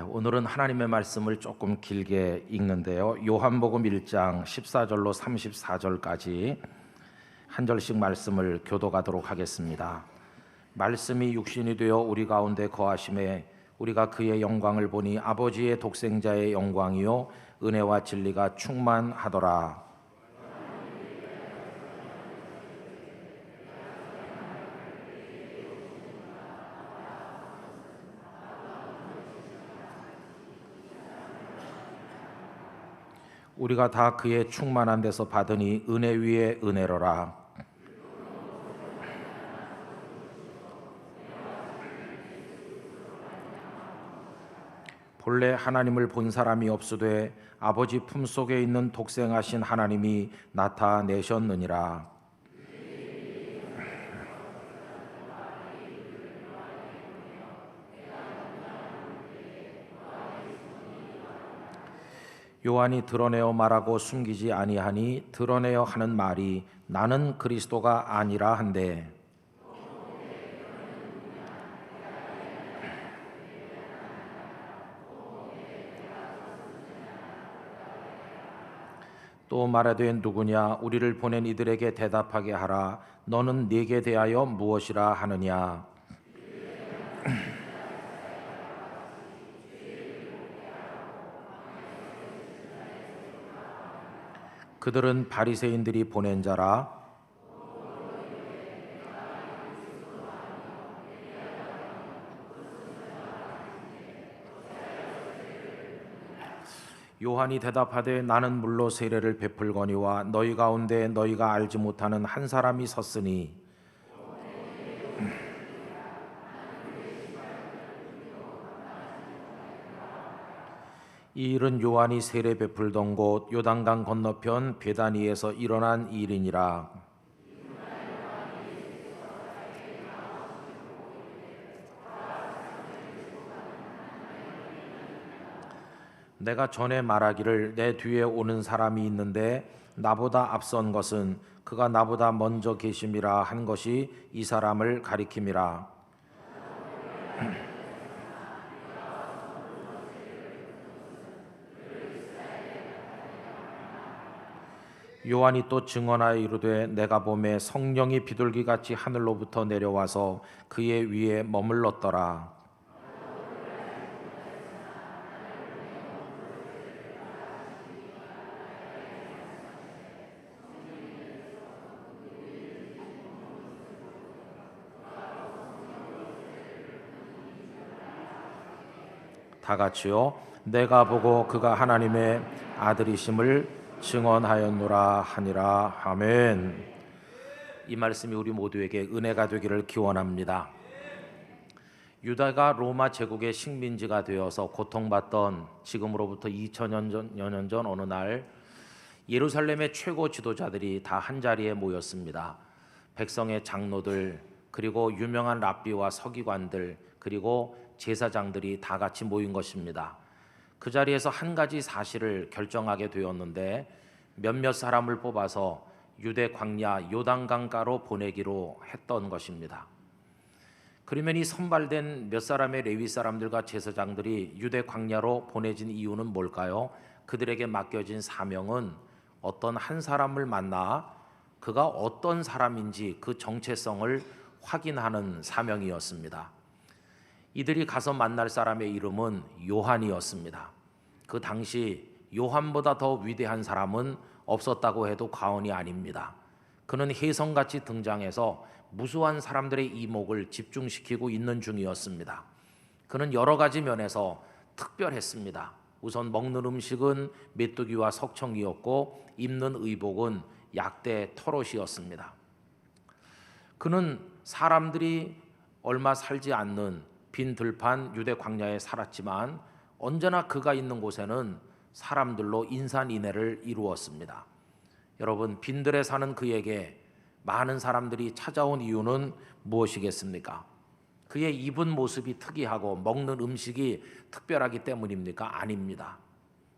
오늘은 하나님의 말씀을 조금 길게 읽는데요. 요한복음 1장 14절로 34절까지 한 절씩 말씀을 교독하도록 하겠습니다. 말씀이 육신이 되어 우리 가운데 거하심에 우리가 그의 영광을 보니 아버지의 독생자의 영광이요 은혜와 진리가 충만하더라. 우리가 다 그의 충만한 데서 받으니 은혜 위에 은혜로라. 본래 하나님을 본 사람이 없으되 아버지 품속에 있는 독생하신 하나님이 나타내셨느니라. 요한이 드러내어 말하고 숨기지 아니하니 드러내어 하는 말이 나는 그리스도가 아니라 한데 또 말하되 누구냐 우리를 보낸 이들에게 대답하게 하라. 너는 네게 대하여 무엇이라 하느냐. 그들은 바리새인들이 보낸 자라. 요한이 대답하되 나는 물로 세례를 베풀거니와 너희 가운데 너희가 알지 못하는 한 사람이 섰으니 이 일은 요한이 세례 베풀던 곳 요단강 건너편 베다니에서 일어난 일이니라. 내가 전에 말하기를 내 뒤에 오는 사람이 있는데 나보다 앞선 것은 그가 나보다 먼저 계심이라 한 것이 이 사람을 가리킴이라. 요한이 또 증언하여 이르되 내가 보매 성령이 비둘기같이 하늘로부터 내려와서 그의 위에 머물렀더라. 다 같이요. 내가 보고 그가 하나님의 아들이심을 증언하였노라 하니라. 아멘. 이 말씀이 우리 모두에게 은혜가 되기를 기원합니다. 유다가 로마 제국의 식민지가 되어서 고통받던 지금으로부터 2000년 전 어느 날 예루살렘의 최고 지도자들이 다 한자리에 모였습니다. 백성의 장로들 그리고 유명한 랍비와 서기관들 그리고 제사장들이 다 같이 모인 것입니다. 그 자리에서 한 가지 사실을 결정하게 되었는데 몇몇 사람을 뽑아서 유대 광야 요단강가로 보내기로 했던 것입니다. 그러면 이 선발된 몇 사람의 레위 사람들과 제사장들이 유대 광야로 보내진 이유는 뭘까요? 그들에게 맡겨진 사명은 어떤 한 사람을 만나 그가 어떤 사람인지 그 정체성을 확인하는 사명이었습니다. 이들이 가서 만날 사람의 이름은 요한이었습니다. 그 당시 요한보다 더 위대한 사람은 없었다고 해도 과언이 아닙니다. 그는 혜성같이 등장해서 무수한 사람들의 이목을 집중시키고 있는 중이었습니다. 그는 여러 가지 면에서 특별했습니다. 우선 먹는 음식은 메뚜기와 석청이었고 입는 의복은 약대 털옷이었습니다. 그는 사람들이 얼마 살지 않는 빈 들판 유대 광야에 살았지만 언제나 그가 있는 곳에는 사람들로 인산인해를 이루었습니다. 여러분, 빈들에 사는 그에게 많은 사람들이 찾아온 이유는 무엇이겠습니까? 그의 입은 모습이 특이하고 먹는 음식이 특별하기 때문입니까? 아닙니다.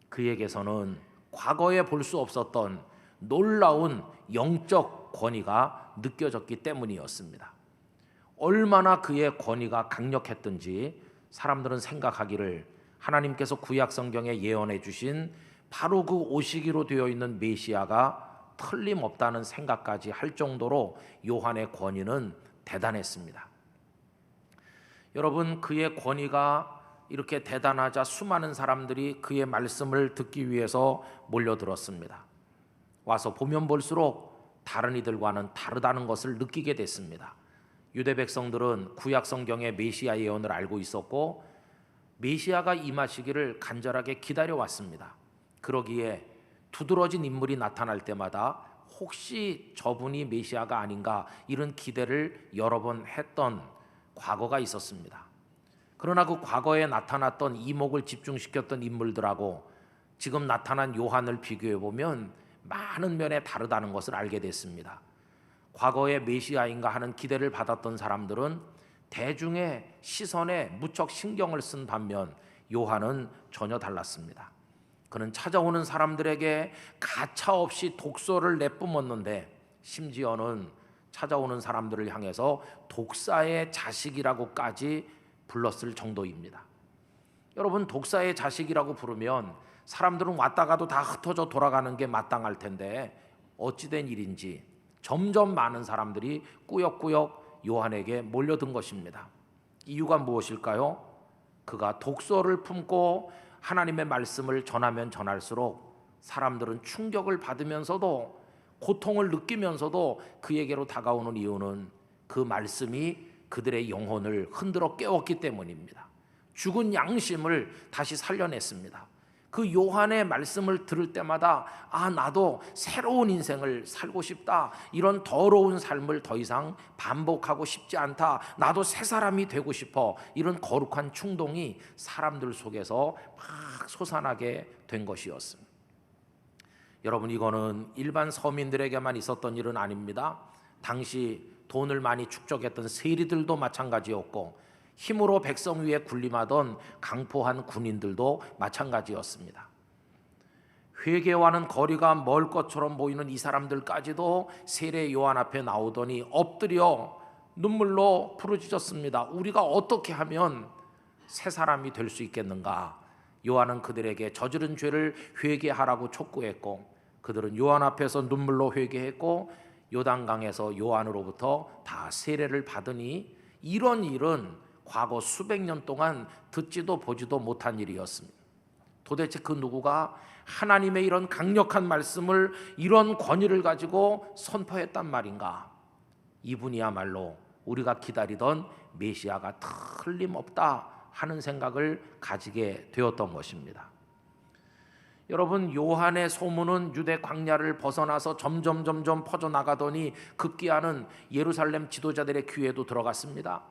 그에게서는 과거에 볼 수 없었던 놀라운 영적 권위가 느껴졌기 때문이었습니다. 얼마나 그의 권위가 강력했던지 사람들은 생각하기를 하나님께서 구약 성경에 예언해 주신 바로 그 오시기로 되어 있는 메시아가 틀림없다는 생각까지 할 정도로 요한의 권위는 대단했습니다. 여러분, 그의 권위가 이렇게 대단하자 수많은 사람들이 그의 말씀을 듣기 위해서 몰려들었습니다. 와서 보면 볼수록 다른 이들과는 다르다는 것을 느끼게 됐습니다. 유대 백성들은 구약 성경의 메시아 예언을 알고 있었고 메시아가 임하시기를 간절하게 기다려왔습니다. 그러기에 두드러진 인물이 나타날 때마다 혹시 저분이 메시아가 아닌가 이런 기대를 여러 번 했던 과거가 있었습니다. 그러나 그 과거에 나타났던 이목을 집중시켰던 인물들하고 지금 나타난 요한을 비교해 보면 많은 면에 다르다는 것을 알게 됐습니다. 과거에 메시아인가 하는 기대를 받았던 사람들은 대중의 시선에 무척 신경을 쓴 반면 요한은 전혀 달랐습니다. 그는 찾아오는 사람들에게 가차없이 독소를 내뿜었는데 심지어는 찾아오는 사람들을 향해서 독사의 자식이라고까지 불렀을 정도입니다. 여러분, 독사의 자식이라고 부르면 사람들은 왔다 가도 다 흩어져 돌아가는 게 마땅할 텐데 어찌된 일인지 점점 많은 사람들이 꾸역꾸역 요한에게 몰려든 것입니다. 이유가 무엇일까요? 그가 독소를 품고 하나님의 말씀을 전하면 전할수록 사람들은 충격을 받으면서도 고통을 느끼면서도 그에게로 다가오는 이유는 그 말씀이 그들의 영혼을 흔들어 깨웠기 때문입니다. 죽은 양심을 다시 살려냈습니다. 그 요한의 말씀을 들을 때마다 나도 새로운 인생을 살고 싶다. 이런 더러운 삶을 더 이상 반복하고 싶지 않다. 나도 새 사람이 되고 싶어. 이런 거룩한 충동이 사람들 속에서 막 솟아나게 된 것이었습니다. 여러분, 이거는 일반 서민들에게만 있었던 일은 아닙니다. 당시 돈을 많이 축적했던 세리들도 마찬가지였고 힘으로 백성 위에 군림하던 강포한 군인들도 마찬가지였습니다. 회개와는 거리가 멀 것처럼 보이는 이 사람들까지도 세례 요한 앞에 나오더니 엎드려 눈물로 부르짖었습니다. 우리가 어떻게 하면 새 사람이 될 수 있겠는가? 요한은 그들에게 저지른 죄를 회개하라고 촉구했고 그들은 요한 앞에서 눈물로 회개했고 요단강에서 요한으로부터 다 세례를 받으니 이런 일은 과거 수백 년 동안 듣지도 보지도 못한 일이었습니다. 도대체 그 누구가 하나님의 이런 강력한 말씀을 이런 권위를 가지고 선포했단 말인가? 이분이야말로 우리가 기다리던 메시아가 틀림없다 하는 생각을 가지게 되었던 것입니다. 여러분, 요한의 소문은 유대 광야를 벗어나서 점점 퍼져나가더니 급기야는 예루살렘 지도자들의 귀에도 들어갔습니다.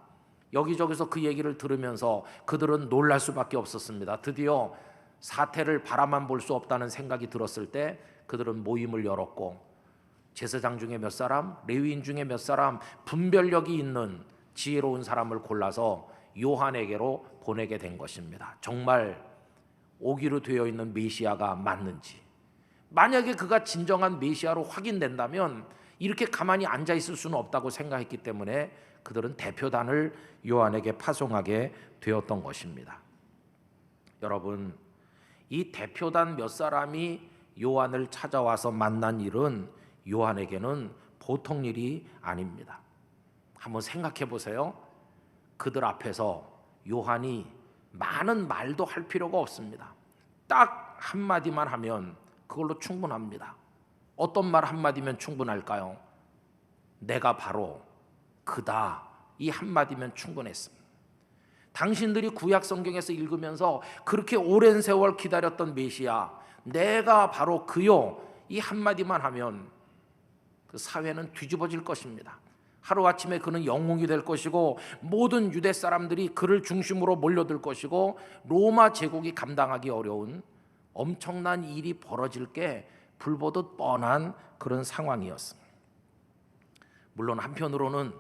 여기저기서 그 얘기를 들으면서 그들은 놀랄 수밖에 없었습니다. 드디어 사태를 바라만 볼 수 없다는 생각이 들었을 때 그들은 모임을 열었고 제사장 중에 몇 사람, 레위인 중에 몇 사람, 분별력이 있는 지혜로운 사람을 골라서 요한에게로 보내게 된 것입니다. 정말 오기로 되어 있는 메시아가 맞는지, 만약에 그가 진정한 메시아로 확인된다면 이렇게 가만히 앉아 있을 수는 없다고 생각했기 때문에 그들은 대표단을 요한에게 파송하게 되었던 것입니다. 여러분, 이 대표단 몇 사람이 요한을 찾아와서 만난 일은 요한에게는 보통 일이 아닙니다. 한번 생각해 보세요. 그들 앞에서 요한이 많은 말도 할 필요가 없습니다. 딱 한마디만 하면 그걸로 충분합니다. 어떤 말 한마디면 충분할까요? 내가 바로 그다, 이 한마디면 충분했습니다. 당신들이 구약 성경에서 읽으면서 그렇게 오랜 세월 기다렸던 메시아, 내가 바로 그요, 이 한마디만 하면 그 사회는 뒤집어질 것입니다. 하루아침에 그는 영웅이 될 것이고 모든 유대 사람들이 그를 중심으로 몰려들 것이고 로마 제국이 감당하기 어려운 엄청난 일이 벌어질 게 불보듯 뻔한 그런 상황이었습니다. 물론 한편으로는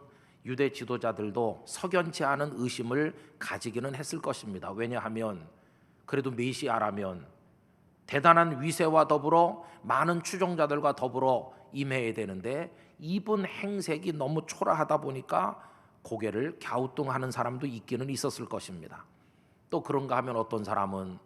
유대 지도자들도 석연치 않은 의심을 가지기는 했을 것입니다. 왜냐하면 그래도 메시아라면 대단한 위세와 더불어 많은 추종자들과 더불어 임해야 되는데 이분 행색이 너무 초라하다 보니까 고개를 갸우뚱하는 사람도 있기는 있었을 것입니다. 또 그런가 하면 어떤 사람은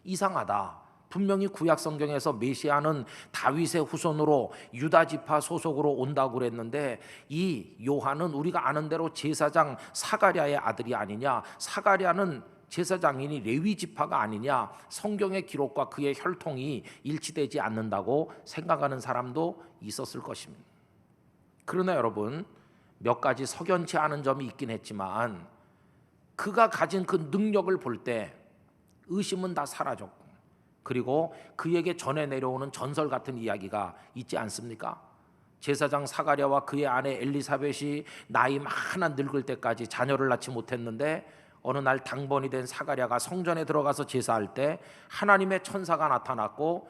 이상하다. 분명히 구약 성경에서 메시아는 다윗의 후손으로 유다 지파 소속으로 온다고 그랬는데 이 요한은 우리가 아는 대로 제사장 사가랴의 아들이 아니냐, 사가랴는 제사장이니 레위 지파가 아니냐, 성경의 기록과 그의 혈통이 일치되지 않는다고 생각하는 사람도 있었을 것입니다. 그러나 여러분, 몇 가지 석연치 않은 점이 있긴 했지만 그가 가진 그 능력을 볼 때 의심은 다 사라졌고, 그리고 그에게 전해 내려오는 전설 같은 이야기가 있지 않습니까? 제사장 사가랴와 그의 아내 엘리사벳이 나이 많아 늙을 때까지 자녀를 낳지 못했는데 어느 날 당번이 된 사가랴가 성전에 들어가서 제사할 때 하나님의 천사가 나타났고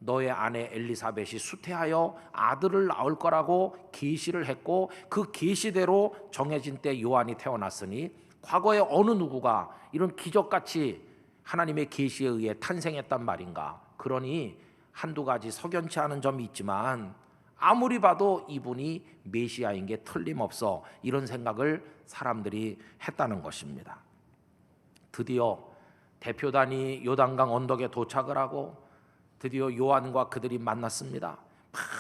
너의 아내 엘리사벳이 수태하여 아들을 낳을 거라고 계시를 했고, 그 계시대로 정해진 때 요한이 태어났으니 과거에 어느 누구가 이런 기적같이 하나님의 계시에 의해 탄생했단 말인가. 그러니 한두 가지 석연치 않은 점이 있지만 아무리 봐도 이분이 메시아인 게 틀림없어, 이런 생각을 사람들이 했다는 것입니다. 드디어 대표단이 요단강 언덕에 도착을 하고 드디어 요한과 그들이 만났습니다.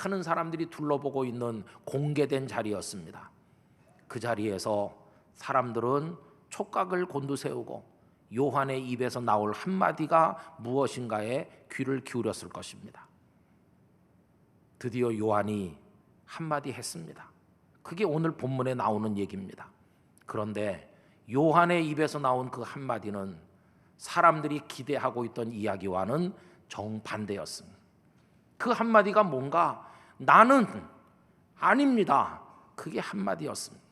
많은 사람들이 둘러보고 있는 공개된 자리였습니다. 그 자리에서 사람들은 촉각을 곤두세우고 요한의 입에서 나올 한마디가 무엇인가에 귀를 기울였을 것입니다. 드디어 요한이 한마디 했습니다. 그게 오늘 본문에 나오는 얘기입니다. 그런데 요한의 입에서 나온 그 한마디는 사람들이 기대하고 있던 이야기와는 정반대였습니다. 그 한마디가 뭔가, 나는 아닙니다. 그게 한마디였습니다.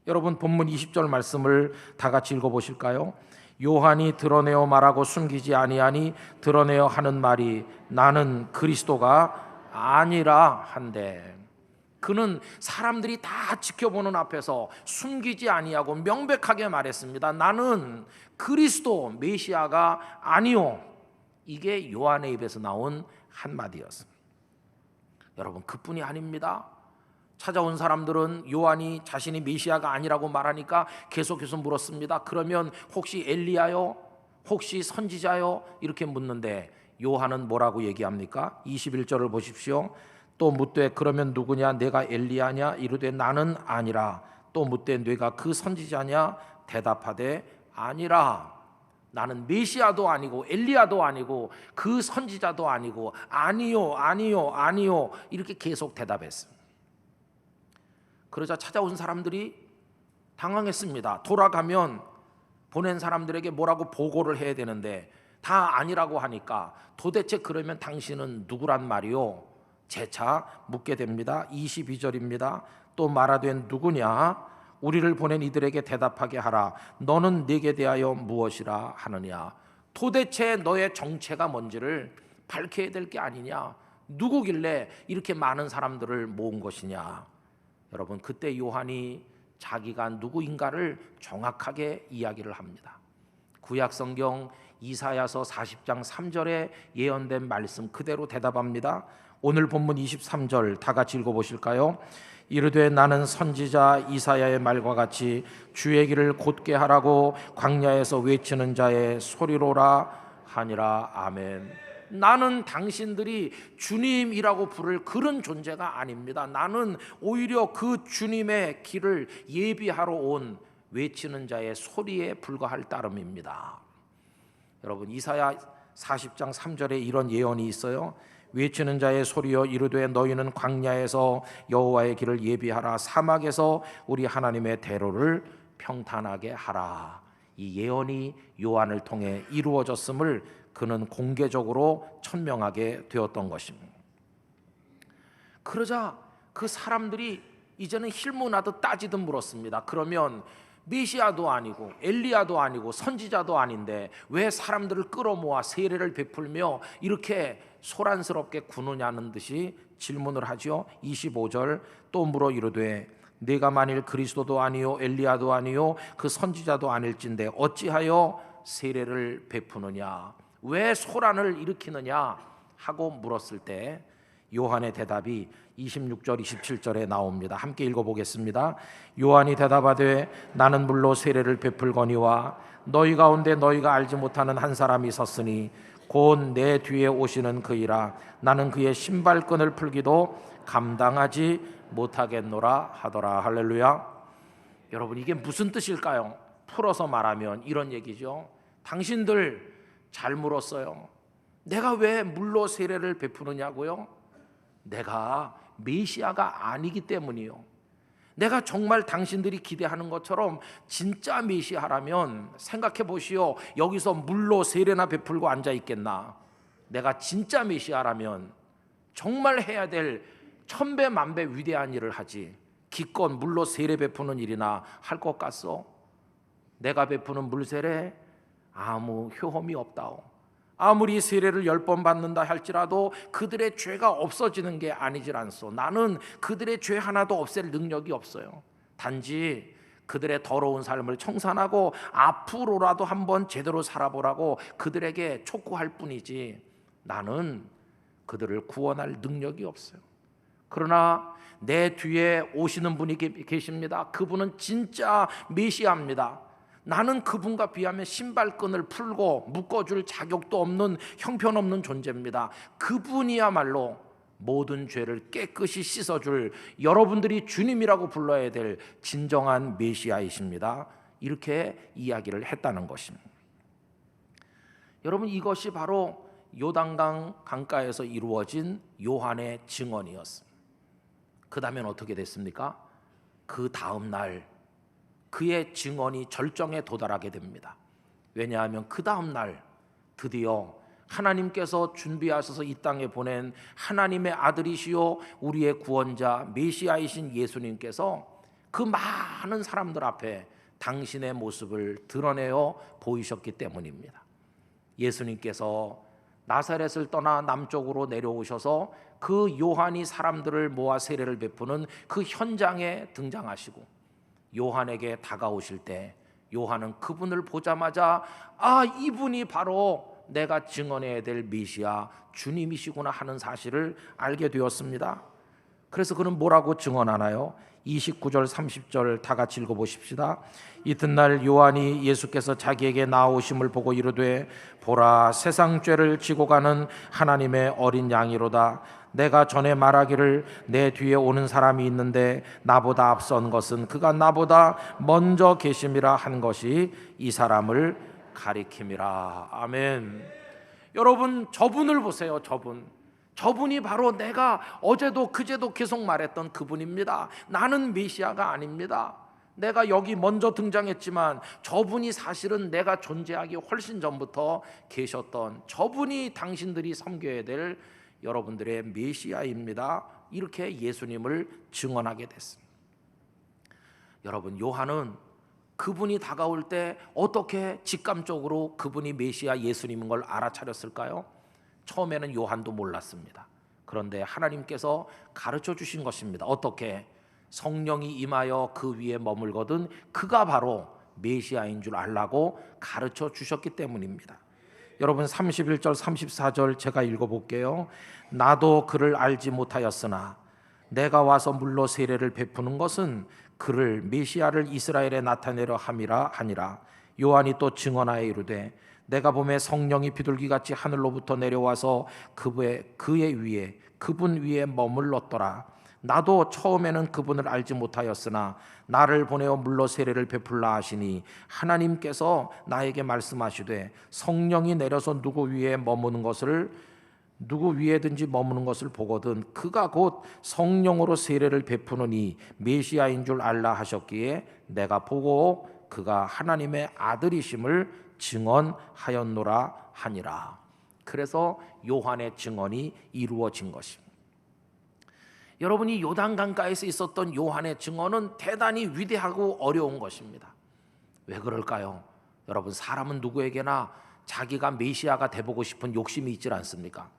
여러분, 본문 20절 말씀을 다 같이 읽어보실까요? 요한이 드러내어 말하고 숨기지 아니하니 드러내어 하는 말이 나는 그리스도가 아니라 한데, 그는 사람들이 다 지켜보는 앞에서 숨기지 아니하고 명백하게 말했습니다. 나는 그리스도 메시아가 아니요. 이게 요한의 입에서 나온 한마디였습니다. 여러분, 그뿐이 아닙니다. 찾아온 사람들은 요한이 자신이 메시아가 아니라고 말하니까 계속해서 물었습니다. 그러면 혹시 엘리야요? 혹시 선지자요? 이렇게 묻는데 요한은 뭐라고 얘기합니까? 21절을 보십시오. 또 묻되 그러면 누구냐? 내가 엘리야냐? 이르되 나는 아니라. 또 묻되 내가 그 선지자냐? 대답하되 아니라. 나는 메시아도 아니고 엘리야도 아니고 그 선지자도 아니고 아니요 아니요 아니요, 이렇게 계속 대답했습니다. 그러자 찾아온 사람들이 당황했습니다. 돌아가면 보낸 사람들에게 뭐라고 보고를 해야 되는데 다 아니라고 하니까 도대체 그러면 당신은 누구란 말이요? 재차 묻게 됩니다. 22절입니다. 또 말하되 누구냐? 우리를 보낸 이들에게 대답하게 하라. 너는 네게 대하여 무엇이라 하느냐? 도대체 너의 정체가 뭔지를 밝혀야 될 게 아니냐? 누구길래 이렇게 많은 사람들을 모은 것이냐? 여러분, 그때 요한이 자기가 누구인가를 정확하게 이야기를 합니다. 구약 성경 이사야서 40장 3절에 예언된 말씀 그대로 대답합니다. 오늘 본문 23절 다 같이 읽어보실까요? 이르되 나는 선지자 이사야의 말과 같이 주의 길을 곧게 하라고 광야에서 외치는 자의 소리로라 하니라. 아멘. 나는 당신들이 주님이라고 부를 그런 존재가 아닙니다. 나는 오히려 그 주님의 길을 예비하러 온 외치는 자의 소리에 불과할 따름입니다. 여러분, 이사야 40장 3절에 이런 예언이 있어요. 외치는 자의 소리여 이르되 너희는 광야에서 여호와의 길을 예비하라. 사막에서 우리 하나님의 대로를 평탄하게 하라. 이 예언이 요한을 통해 이루어졌음을 그는 공개적으로 천명하게 되었던 것입니다. 그러자 그 사람들이 이제는 힐문하듯 따지듯 물었습니다. 그러면 메시아도 아니고 엘리야도 아니고 선지자도 아닌데 왜 사람들을 끌어모아 세례를 베풀며 이렇게 소란스럽게 구느냐는 듯이 질문을 하죠. 25절 또 물어 이르되 내가 만일 그리스도도 아니요 엘리야도 아니요 그 선지자도 아닐진데 어찌하여 세례를 베푸느냐? 왜 소란을 일으키느냐? 하고 물었을 때 요한의 대답이 26절 27절에 나옵니다. 함께 읽어보겠습니다. 요한이 대답하되 나는 물로 세례를 베풀거니와 너희 가운데 너희가 알지 못하는 한 사람이 섰으니 곧 내 뒤에 오시는 그이라. 나는 그의 신발끈을 풀기도 감당하지 못하겠노라 하더라. 할렐루야. 여러분, 이게 무슨 뜻일까요? 풀어서 말하면 이런 얘기죠. 당신들 잘 물었어요. 내가 왜 물로 세례를 베푸느냐고요? 내가 메시아가 아니기 때문이요. 내가 정말 당신들이 기대하는 것처럼 진짜 메시아라면 생각해 보시오. 여기서 물로 세례나 베풀고 앉아 있겠나? 내가 진짜 메시아라면 정말 해야 될 천배 만배 위대한 일을 하지. 기껏 물로 세례 베푸는 일이나 할 것 같소? 내가 베푸는 물세례 아무 효험이 없다오. 아무리 세례를 10번 받는다 할지라도 그들의 죄가 없어지는 게 아니질 않소. 나는 그들의 죄 하나도 없앨 능력이 없어요. 단지 그들의 더러운 삶을 청산하고 앞으로라도 한번 제대로 살아보라고 그들에게 촉구할 뿐이지 나는 그들을 구원할 능력이 없어요. 그러나 내 뒤에 오시는 분이 계십니다. 그분은 진짜 메시아입니다. 나는 그분과 비하면 신발끈을 풀고 묶어줄 자격도 없는 형편없는 존재입니다. 그분이야말로 모든 죄를 깨끗이 씻어줄 여러분들이 주님이라고 불러야 될 진정한 메시아이십니다. 이렇게 이야기를 했다는 것입니다. 여러분, 이것이 바로 요단강 강가에서 이루어진 요한의 증언이었습니다. 그 다음엔 어떻게 됐습니까? 그 다음 날 그의 증언이 절정에 도달하게 됩니다. 왜냐하면 그 다음 날 드디어 하나님께서 준비하셔서 이 땅에 보낸 하나님의 아들이시요 우리의 구원자 메시아이신 예수님께서 그 많은 사람들 앞에 당신의 모습을 드러내어 보이셨기 때문입니다. 예수님께서 나사렛을 떠나 남쪽으로 내려오셔서 그 요한이 사람들을 모아 세례를 베푸는 그 현장에 등장하시고 요한에게 다가오실 때 요한은 그분을 보자마자 이분이 바로 내가 증언해야 될 메시아 주님이시구나 하는 사실을 알게 되었습니다. 그래서 그는 뭐라고 증언하나요? 29절 30절 다 같이 읽어보십시다. 이튿날 요한이 예수께서 자기에게 나오심을 보고 이르되 보라, 세상 죄를 지고 가는 하나님의 어린 양이로다. 내가 전에 말하기를 내 뒤에 오는 사람이 있는데 나보다 앞선 것은 그가 나보다 먼저 계심이라 한 것이 이 사람을 가리킴이라. 아멘. 여러분, 저분을 보세요. 저분이 바로 내가 어제도 그제도 계속 말했던 그분입니다. 나는 메시아가 아닙니다. 내가 여기 먼저 등장했지만 저분이 사실은 내가 존재하기 훨씬 전부터 계셨던 저분이 당신들이 섬겨야 될 여러분들의 메시아입니다. 이렇게 예수님을 증언하게 됐습니다. 여러분, 요한은 그분이 다가올 때 어떻게 직감적으로 그분이 메시아 예수님인 걸 알아차렸을까요? 처음에는 요한도 몰랐습니다. 그런데 하나님께서 가르쳐 주신 것입니다. 어떻게? 성령이 임하여 그 위에 머물거든 그가 바로 메시아인 줄 알라고 가르쳐 주셨기 때문입니다. 여러분, 31절 34절 제가 읽어볼게요. 나도 그를 알지 못하였으나 내가 와서 물로 세례를 베푸는 것은 그를 메시아를 이스라엘에 나타내려 함이라 하니라. 요한이 또 증언하여 이르되 내가 보매 성령이 비둘기같이 하늘로부터 내려와서 그분 위에 머물렀더라. 나도 처음에는 그분을 알지 못하였으나 나를 보내어 물로 세례를 베풀라 하시니 하나님께서 나에게 말씀하시되 성령이 내려서 누구 위에든지 머무는 것을 보거든 그가 곧 성령으로 세례를 베푸느니 메시아인 줄 알라 하셨기에 내가 보고 그가 하나님의 아들이심을 증언하였노라 하니라. 그래서 요한의 증언이 이루어진 것입니다. 여러분이 요단강가에서 있었던 요한의 증언은 대단히 위대하고 어려운 것입니다. 왜 그럴까요? 여러분, 사람은 누구에게나 자기가 메시아가 돼보고 싶은 욕심이 있지 않습니까?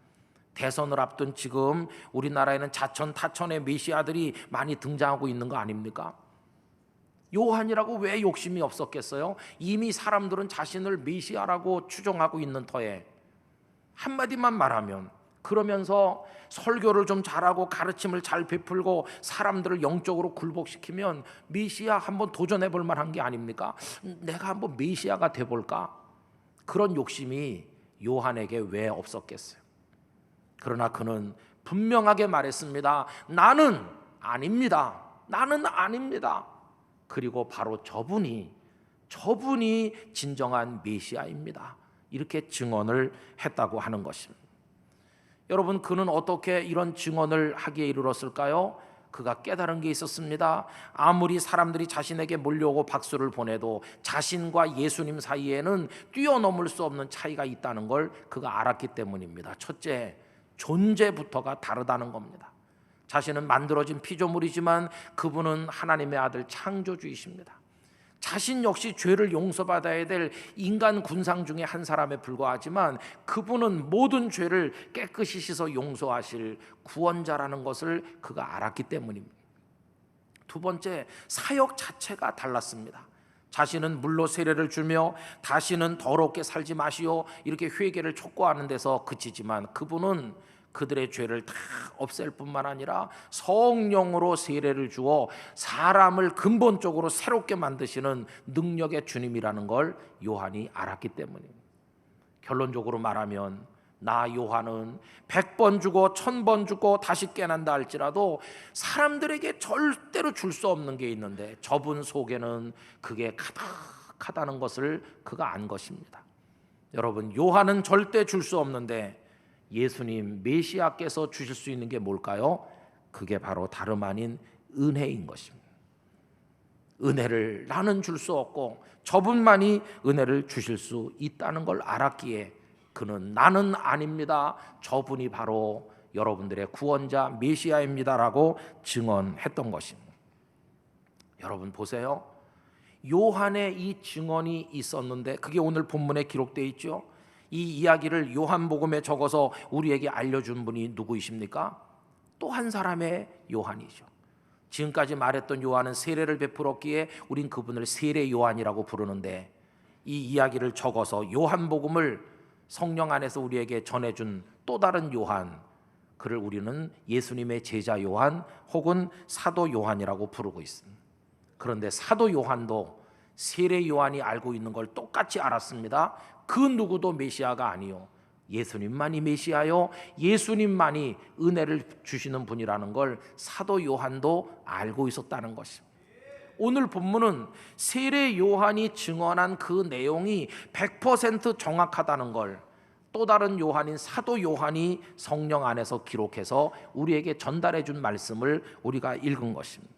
대선을 앞둔 지금 우리나라에는 자천타천의 메시아들이 많이 등장하고 있는 거 아닙니까? 요한이라고 왜 욕심이 없었겠어요? 이미 사람들은 자신을 메시아라고 추정하고 있는 터에 한마디만 말하면 그러면서 설교를 좀 잘하고 가르침을 잘 베풀고 사람들을 영적으로 굴복시키면 메시아 한번 도전해 볼 만한 게 아닙니까? 내가 한번 메시아가 돼 볼까? 그런 욕심이 요한에게 왜 없었겠어요? 그러나 그는 분명하게 말했습니다. 나는 아닙니다. 나는 아닙니다. 그리고 바로 저분이 진정한 메시아입니다. 이렇게 증언을 했다고 하는 것입니다. 여러분, 그는 어떻게 이런 증언을 하기에 이르렀을까요? 그가 깨달은 게 있었습니다. 아무리 사람들이 자신에게 몰려오고 박수를 보내도 자신과 예수님 사이에는 뛰어넘을 수 없는 차이가 있다는 걸 그가 알았기 때문입니다. 첫째, 존재부터가 다르다는 겁니다. 자신은 만들어진 피조물이지만 그분은 하나님의 아들 창조주이십니다. 자신 역시 죄를 용서받아야 될 인간 군상 중에 한 사람에 불과하지만 그분은 모든 죄를 깨끗이 씻어 용서하실 구원자라는 것을 그가 알았기 때문입니다. 두 번째, 사역 자체가 달랐습니다. 자신은 물로 세례를 주며 다시는 더럽게 살지 마시오 이렇게 회개를 촉구하는 데서 그치지만 그분은 그들의 죄를 다 없앨 뿐만 아니라 성령으로 세례를 주어 사람을 근본적으로 새롭게 만드시는 능력의 주님이라는 걸 요한이 알았기 때문입니다. 결론적으로 말하면 나 요한은 100번 죽어 1000번 죽고 다시 깨난다 할지라도 사람들에게 절대로 줄 수 없는 게 있는데 저분 속에는 그게 가득하다는 것을 그가 안 것입니다. 여러분, 요한은 절대 줄 수 없는데 예수님 메시아께서 주실 수 있는 게 뭘까요? 그게 바로 다름 아닌 은혜인 것입니다. 은혜를 나는 줄 수 없고 저분만이 은혜를 주실 수 있다는 걸 알았기에 그는 나는 아닙니다. 저분이 바로 여러분들의 구원자 메시아입니다라고 증언했던 것입니다. 여러분 보세요. 요한의 이 증언이 있었는데 그게 오늘 본문에 기록되어 있죠. 이 이야기를 요한복음에 적어서 우리에게 알려준 분이 누구이십니까? 또 한 사람의 요한이죠. 지금까지 말했던 요한은 세례를 베풀었기에 우린 그분을 세례 요한이라고 부르는데 이 이야기를 적어서 요한복음을 성령 안에서 우리에게 전해준 또 다른 요한, 그를 우리는 예수님의 제자 요한 혹은 사도 요한이라고 부르고 있습니다. 그런데 사도 요한도 세례 요한이 알고 있는 걸 똑같이 알았습니다. 그 누구도 메시아가 아니요 예수님만이 메시아요 예수님만이 은혜를 주시는 분이라는 걸 사도 요한도 알고 있었다는 것입니다. 오늘 본문은 세례 요한이 증언한 그 내용이 100% 정확하다는 걸 또 다른 요한인 사도 요한이 성령 안에서 기록해서 우리에게 전달해 준 말씀을 우리가 읽은 것입니다.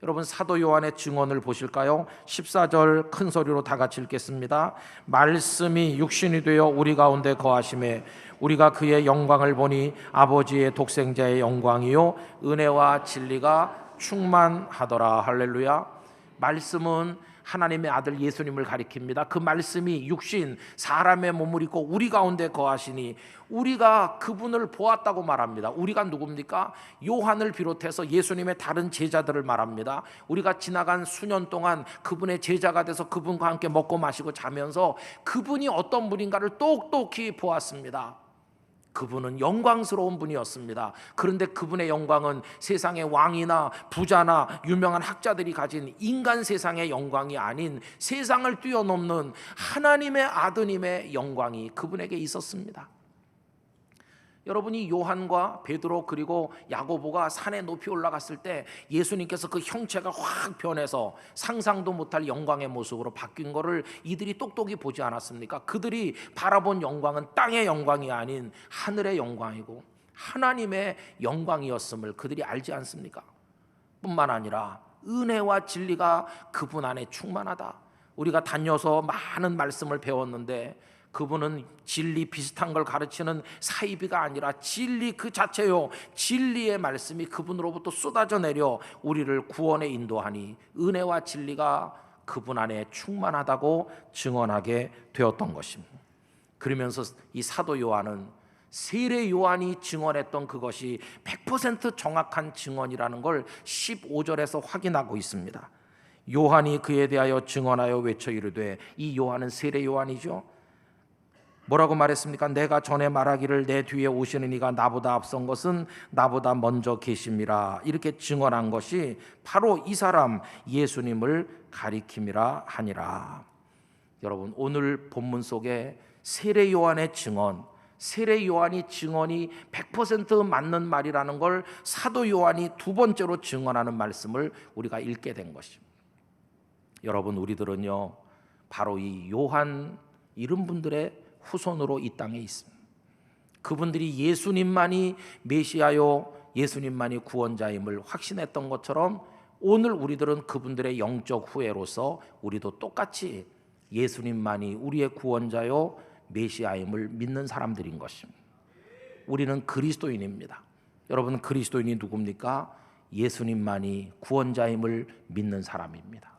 여러분, 사도 요한의 증언을 보실까요? 14절 큰 소리로 다 같이 읽겠습니다. 말씀이 육신이 되어 우리 가운데 거하심에 우리가 그의 영광을 보니 아버지의 독생자의 영광이요 은혜와 진리가 충만하더라. 할렐루야. 말씀은 하나님의 아들 예수님을 가리킵니다. 그 말씀이 육신 사람의 몸을 입고 우리 가운데 거하시니 우리가 그분을 보았다고 말합니다. 우리가 누굽니까? 요한을 비롯해서 예수님의 다른 제자들을 말합니다. 우리가 지나간 수년 동안 그분의 제자가 돼서 그분과 함께 먹고 마시고 자면서 그분이 어떤 분인가를 똑똑히 보았습니다. 그분은 영광스러운 분이었습니다. 그런데 그분의 영광은 세상의 왕이나 부자나 유명한 학자들이 가진 인간 세상의 영광이 아닌 세상을 뛰어넘는 하나님의 아드님의 영광이 그분에게 있었습니다. 여러분이 요한과 베드로 그리고 야고보가 산에 높이 올라갔을 때 예수님께서 그 형체가 확 변해서 상상도 못할 영광의 모습으로 바뀐 것을 이들이 똑똑히 보지 않았습니까? 그들이 바라본 영광은 땅의 영광이 아닌 하늘의 영광이고 하나님의 영광이었음을 그들이 알지 않습니까? 뿐만 아니라 은혜와 진리가 그분 안에 충만하다. 우리가 다녀서 많은 말씀을 배웠는데 그분은 진리 비슷한 걸 가르치는 사이비가 아니라 진리 그 자체요. 진리의 말씀이 그분으로부터 쏟아져 내려 우리를 구원에 인도하니 은혜와 진리가 그분 안에 충만하다고 증언하게 되었던 것입니다. 그러면서 이 사도 요한은 세례 요한이 증언했던 그것이 100% 정확한 증언이라는 걸 15절에서 확인하고 있습니다. 요한이 그에 대하여 증언하여 외쳐 이르되, 이 요한은 세례 요한이죠. 뭐라고 말했습니까? 내가 전에 말하기를 내 뒤에 오시는 이가 나보다 앞선 것은 나보다 먼저 계심이라. 이렇게 증언한 것이 바로 이 사람 예수님을 가리킴이라 하니라. 여러분, 오늘 본문 속에 세례 요한의 증언, 세례 요한이 증언이 100% 맞는 말이라는 걸 사도 요한이 두 번째로 증언하는 말씀을 우리가 읽게 된 것입니다. 여러분, 우리들은요 바로 이 요한 이런 분들의 후손으로 이 땅에 있습니다. 그분들이 예수님만이 메시아요, 예수님만이 구원자임을 확신했던 것처럼 오늘 우리들은 그분들의 영적 후예로서 우리도 똑같이 예수님만이 우리의 구원자요 메시아임을 믿는 사람들인 것입니다. 우리는 그리스도인입니다. 여러분, 그리스도인이 누굽니까? 예수님만이 구원자임을 믿는 사람입니다.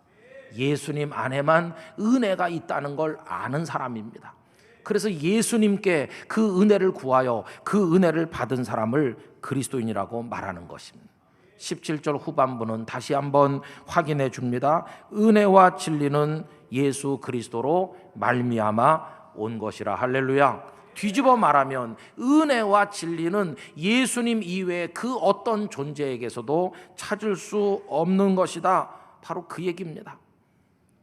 예수님 안에만 은혜가 있다는 걸 아는 사람입니다. 그래서 예수님께 그 은혜를 구하여 그 은혜를 받은 사람을 그리스도인이라고 말하는 것입니다. 17절 후반부는 다시 한번 확인해 줍니다. 은혜와 진리는 예수 그리스도로 말미암아 온 것이라. 할렐루야. 뒤집어 말하면 은혜와 진리는 예수님 이외에 그 어떤 존재에게서도 찾을 수 없는 것이다. 바로 그 얘기입니다.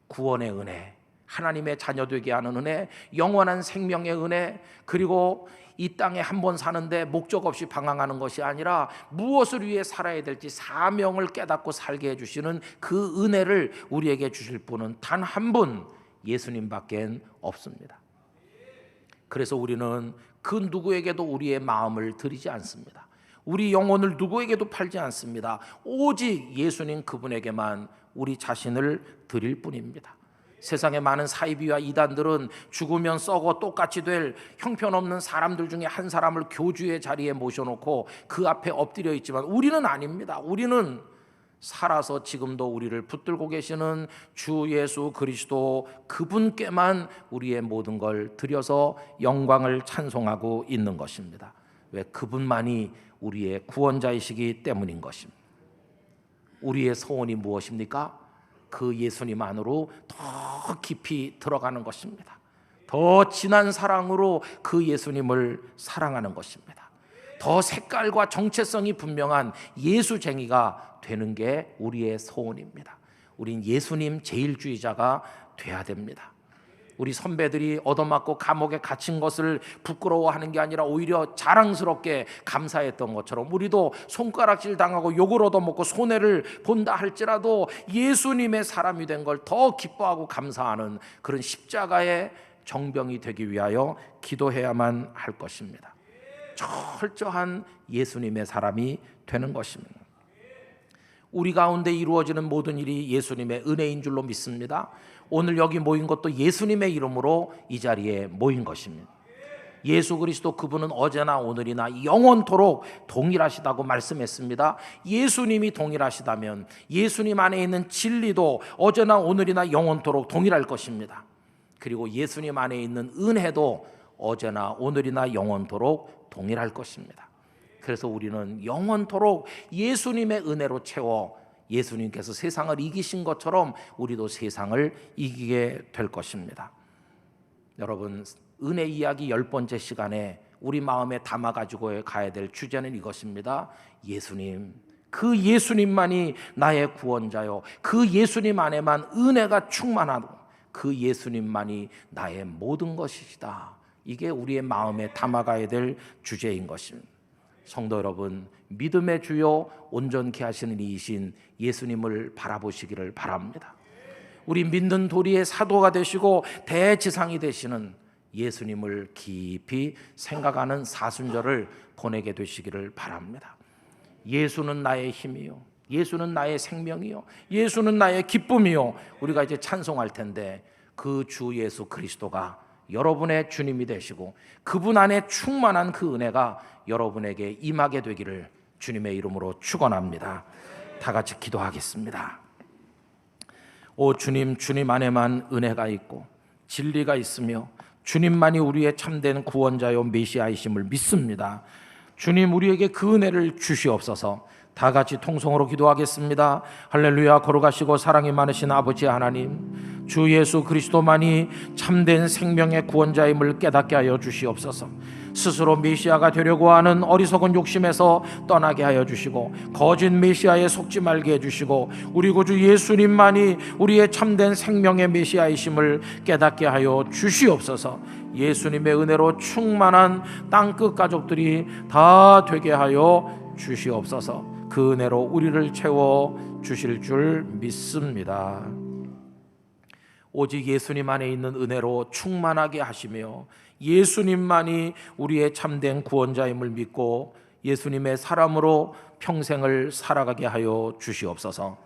구원의 은혜, 하나님의 자녀 되게 하는 은혜, 영원한 생명의 은혜, 그리고 이 땅에 한 번 사는데 목적 없이 방황하는 것이 아니라 무엇을 위해 살아야 될지 사명을 깨닫고 살게 해주시는 그 은혜를 우리에게 주실 분은 단 한 분, 예수님밖에 없습니다. 그래서 우리는 그 누구에게도 우리의 마음을 드리지 않습니다. 우리 영혼을 누구에게도 팔지 않습니다. 오직 예수님 그분에게만 우리 자신을 드릴 뿐입니다. 세상의 많은 사이비와 이단들은 죽으면 썩어 똑같이 될 형편없는 사람들 중에 한 사람을 교주의 자리에 모셔놓고 그 앞에 엎드려 있지만 우리는 아닙니다. 우리는 살아서 지금도 우리를 붙들고 계시는 주 예수 그리스도 그분께만 우리의 모든 걸 드려서 영광을 찬송하고 있는 것입니다. 왜? 그분만이 우리의 구원자이시기 때문인 것입니다. 우리의 소원이 무엇입니까? 그 예수님 안으로 더 깊이 들어가는 것입니다. 더 진한 사랑으로 그 예수님을 사랑하는 것입니다. 더 색깔과 정체성이 분명한 예수쟁이가 되는 게 우리의 소원입니다. 우린 예수님 제일주의자가 돼야 됩니다. 우리 선배들이 얻어맞고 감옥에 갇힌 것을 부끄러워하는 게 아니라 오히려 자랑스럽게 감사했던 것처럼 우리도 손가락질 당하고 욕을 얻어먹고 손해를 본다 할지라도 예수님의 사람이 된 걸 더 기뻐하고 감사하는 그런 십자가의 정병이 되기 위하여 기도해야만 할 것입니다. 철저한 예수님의 사람이 되는 것입니다. 우리 가운데 이루어지는 모든 일이 예수님의 은혜인 줄로 믿습니다. 오늘 여기 모인 것도 예수님의 이름으로 이 자리에 모인 것입니다. 예수 그리스도 그분은 어제나 오늘이나 영원토록 동일하시다고 말씀했습니다. 예수님이 동일하시다면 예수님 안에 있는 진리도 어제나 오늘이나 영원토록 동일할 것입니다. 그리고 예수님 안에 있는 은혜도 어제나 오늘이나 영원토록 동일할 것입니다. 그래서 우리는 영원토록 예수님의 은혜로 채워 예수님께서 세상을 이기신 것처럼 우리도 세상을 이기게 될 것입니다. 여러분, 은혜 이야기 10번째 시간에 우리 마음에 담아가지고 가야 될 주제는 이것입니다. 예수님, 그 예수님만이 나의 구원자요, 그 예수님 안에만 은혜가 충만하고 그 예수님만이 나의 모든 것이시다. 이게 우리의 마음에 담아가야 될 주제인 것입니다. 성도 여러분, 믿음의 주요 온전케 하시는 이이신 예수님을 바라보시기를 바랍니다. 우리 믿는 도리의 사도가 되시고 대지상이 되시는 예수님을 깊이 생각하는 사순절을 보내게 되시기를 바랍니다. 예수는 나의 힘이요, 예수는 나의 생명이요, 예수는 나의 기쁨이요. 우리가 이제 찬송할 텐데 그 주 예수 그리스도가 여러분의 주님이 되시고 그분 안에 충만한 그 은혜가 여러분에게 임하게 되기를 주님의 이름으로 축원합니다. 다 같이 기도하겠습니다. 오 주님, 주님 안에만 은혜가 있고 진리가 있으며 주님만이 우리의 참된 구원자요 메시아이심을 믿습니다. 주님, 우리에게 그 은혜를 주시옵소서. 다 같이 통성으로 기도하겠습니다. 할렐루야. 걸어가시고 사랑이 많으신 아버지 하나님, 주 예수 그리스도만이 참된 생명의 구원자임을 깨닫게 하여 주시옵소서. 스스로 메시아가 되려고 하는 어리석은 욕심에서 떠나게 하여 주시고, 거짓 메시아에 속지 말게 해주시고, 우리 구주 예수님만이 우리의 참된 생명의 메시아이심을 깨닫게 하여 주시옵소서. 예수님의 은혜로 충만한 땅끝 가족들이 다 되게 하여 주시옵소서. 그 은혜로 우리를 채워 주실 줄 믿습니다. 오직 예수님 안에 있는 은혜로 충만하게 하시며, 예수님만이 우리의 참된 구원자임을 믿고 예수님의 사람으로 평생을 살아가게 하여 주시옵소서.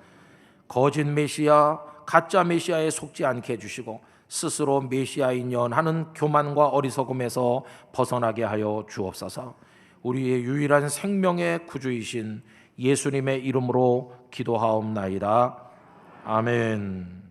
거짓 메시아, 가짜 메시아에 속지 않게 해주시고, 스스로 메시아인 연하는 교만과 어리석음에서 벗어나게 하여 주옵소서. 우리의 유일한 생명의 구주이신 예수님의 이름으로 기도하옵나이다. 아멘.